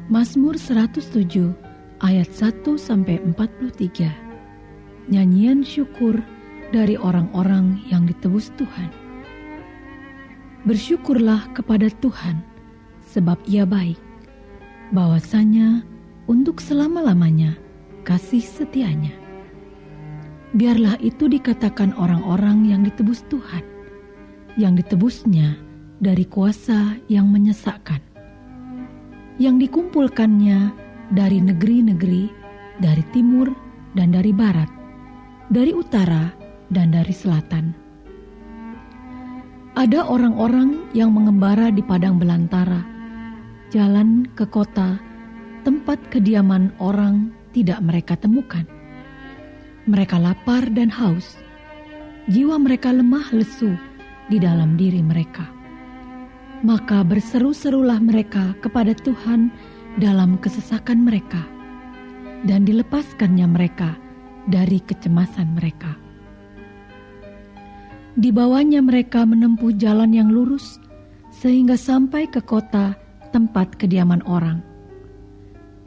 Mazmur 107 ayat 1-43. Nyanyian syukur dari orang-orang yang ditebus Tuhan. Bersyukurlah kepada Tuhan, sebab Ia baik, bahwasanya untuk selama-lamanya kasih setianya. Biarlah itu dikatakan orang-orang yang ditebus Tuhan, yang ditebusnya dari kuasa yang menyesakkan, yang dikumpulkannya dari negeri-negeri, dari timur dan dari barat, dari utara dan dari selatan. Ada orang-orang yang mengembara di padang belantara, jalan ke kota, tempat kediaman orang tidak mereka temukan. Mereka lapar dan haus, jiwa mereka lemah lesu di dalam diri mereka. Maka berseru-serulah mereka kepada Tuhan dalam kesesakan mereka, dan dilepaskannya mereka dari kecemasan mereka. Dibawanya mereka menempuh jalan yang lurus, sehingga sampai ke kota tempat kediaman orang.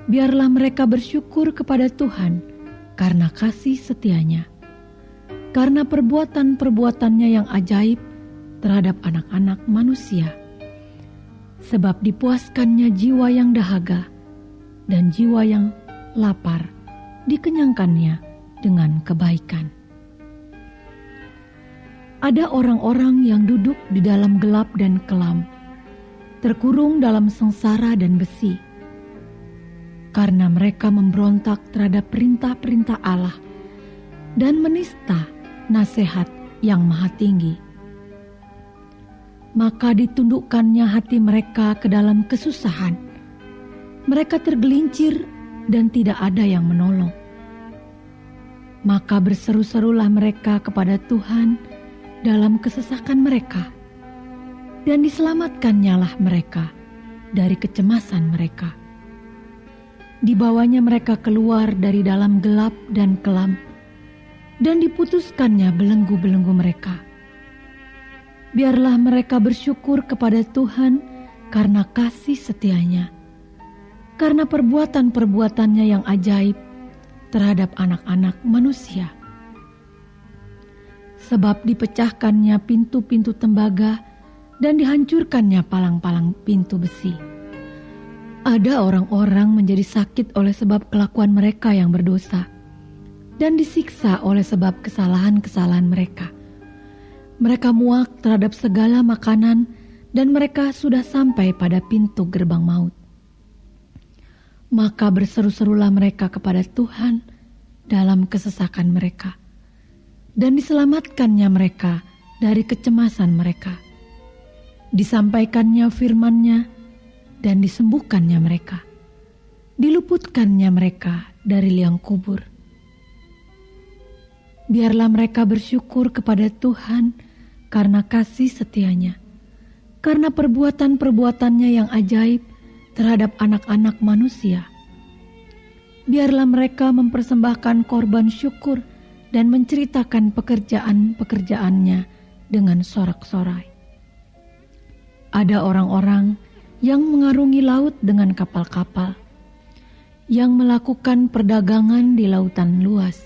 Biarlah mereka bersyukur kepada Tuhan karena kasih setianya, karena perbuatan-perbuatannya yang ajaib terhadap anak-anak manusia. Sebab dipuaskannya jiwa yang dahaga, dan jiwa yang lapar dikenyangkannya dengan kebaikan. Ada orang-orang yang duduk di dalam gelap dan kelam, terkurung dalam sengsara dan besi, karena mereka memberontak terhadap perintah-perintah Allah dan menista nasihat yang maha tinggi. Maka ditundukkannya hati mereka ke dalam kesusahan. Mereka tergelincir dan tidak ada yang menolong. Maka berseru-serulah mereka kepada Tuhan dalam kesesakan mereka, dan diselamatkannya lah mereka dari kecemasan mereka. Dibawanya mereka keluar dari dalam gelap dan kelam, dan diputuskannya belenggu-belenggu mereka. Biarlah mereka bersyukur kepada Tuhan karena kasih setianya, karena perbuatan-perbuatannya yang ajaib terhadap anak-anak manusia. Sebab dipecahkannya pintu-pintu tembaga dan dihancurkannya palang-palang pintu besi. Ada orang-orang menjadi sakit oleh sebab kelakuan mereka yang berdosa, dan disiksa oleh sebab kesalahan-kesalahan mereka. Mereka muak terhadap segala makanan, dan mereka sudah sampai pada pintu gerbang maut. Maka berseru-serulah mereka kepada Tuhan dalam kesesakan mereka, dan diselamatkannya mereka dari kecemasan mereka. Disampaikannya firman-Nya, dan disembuhkannya mereka. Diluputkannya mereka dari liang kubur. Biarlah mereka bersyukur kepada Tuhan karena kasih setianya, karena perbuatan-perbuatannya yang ajaib terhadap anak-anak manusia. Biarlah mereka mempersembahkan korban syukur dan menceritakan pekerjaan-pekerjaannya dengan sorak-sorai. Ada orang-orang yang mengarungi laut dengan kapal-kapal, yang melakukan perdagangan di lautan luas.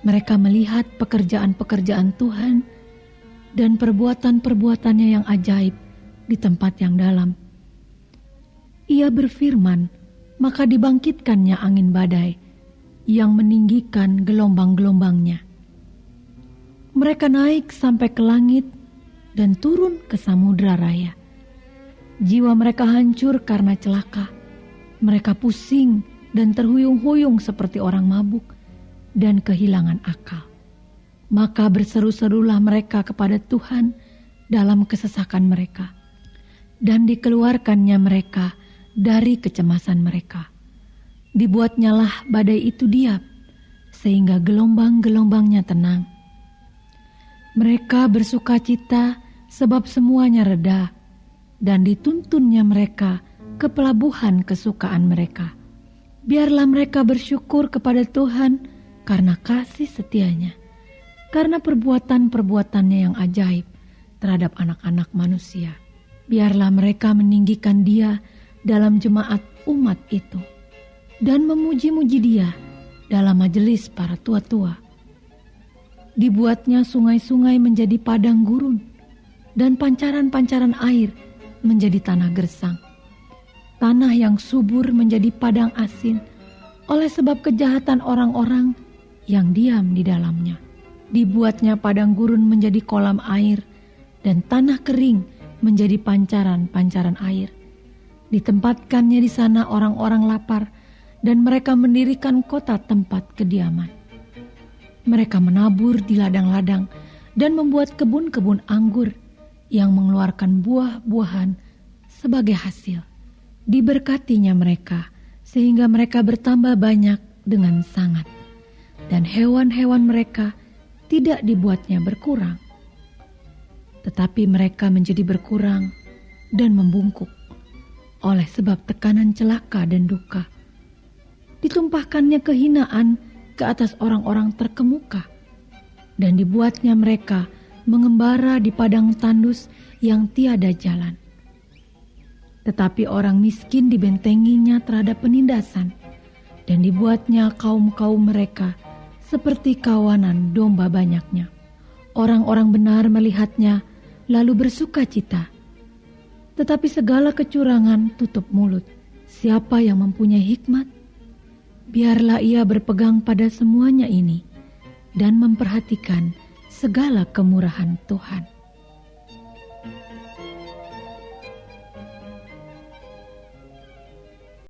Mereka melihat pekerjaan-pekerjaan Tuhan dan perbuatan-perbuatannya yang ajaib di tempat yang dalam. Ia berfirman, maka dibangkitkannya angin badai yang meninggikan gelombang-gelombangnya. Mereka naik sampai ke langit dan turun ke samudra raya. Jiwa mereka hancur karena celaka. Mereka pusing dan terhuyung-huyung seperti orang mabuk dan kehilangan akal. Maka berseru-serulah mereka kepada Tuhan dalam kesesakan mereka, dan dikeluarkannya mereka dari kecemasan mereka. Dibuatnyalah badai itu diam, sehingga gelombang-gelombangnya tenang. Mereka bersukacita sebab semuanya reda, dan dituntunnya mereka ke pelabuhan kesukaan mereka. Biarlah mereka bersyukur kepada Tuhan karena kasih setianya, karena perbuatan-perbuatannya yang ajaib terhadap anak-anak manusia. Biarlah mereka meninggikan Dia dalam jemaat umat itu dan memuji-muji Dia dalam majelis para tua-tua. Dibuatnya sungai-sungai menjadi padang gurun dan pancaran-pancaran air menjadi tanah gersang. Tanah yang subur menjadi padang asin oleh sebab kejahatan orang-orang yang diam di dalamnya. Dibuatnya padang gurun menjadi kolam air dan tanah kering menjadi pancaran-pancaran air. Ditempatkannya di sana orang-orang lapar dan mereka mendirikan kota tempat kediaman. Mereka menabur di ladang-ladang dan membuat kebun-kebun anggur yang mengeluarkan buah-buahan sebagai hasil. Diberkatinya mereka sehingga mereka bertambah banyak dengan sangat, dan hewan-hewan mereka tidak dibuatnya berkurang. Tetapi mereka menjadi berkurang dan membungkuk oleh sebab tekanan celaka dan duka. Ditumpahkannya kehinaan ke atas orang-orang terkemuka, dan dibuatnya mereka mengembara di padang tandus yang tiada jalan. Tetapi orang miskin dibentenginya terhadap penindasan, dan dibuatnya kaum-kaum mereka seperti kawanan domba banyaknya. Orang-orang benar melihatnya lalu bersuka cita. Tetapi segala kecurangan tutup mulut. Siapa yang mempunyai hikmat? Biarlah ia berpegang pada semuanya ini dan memperhatikan segala kemurahan Tuhan.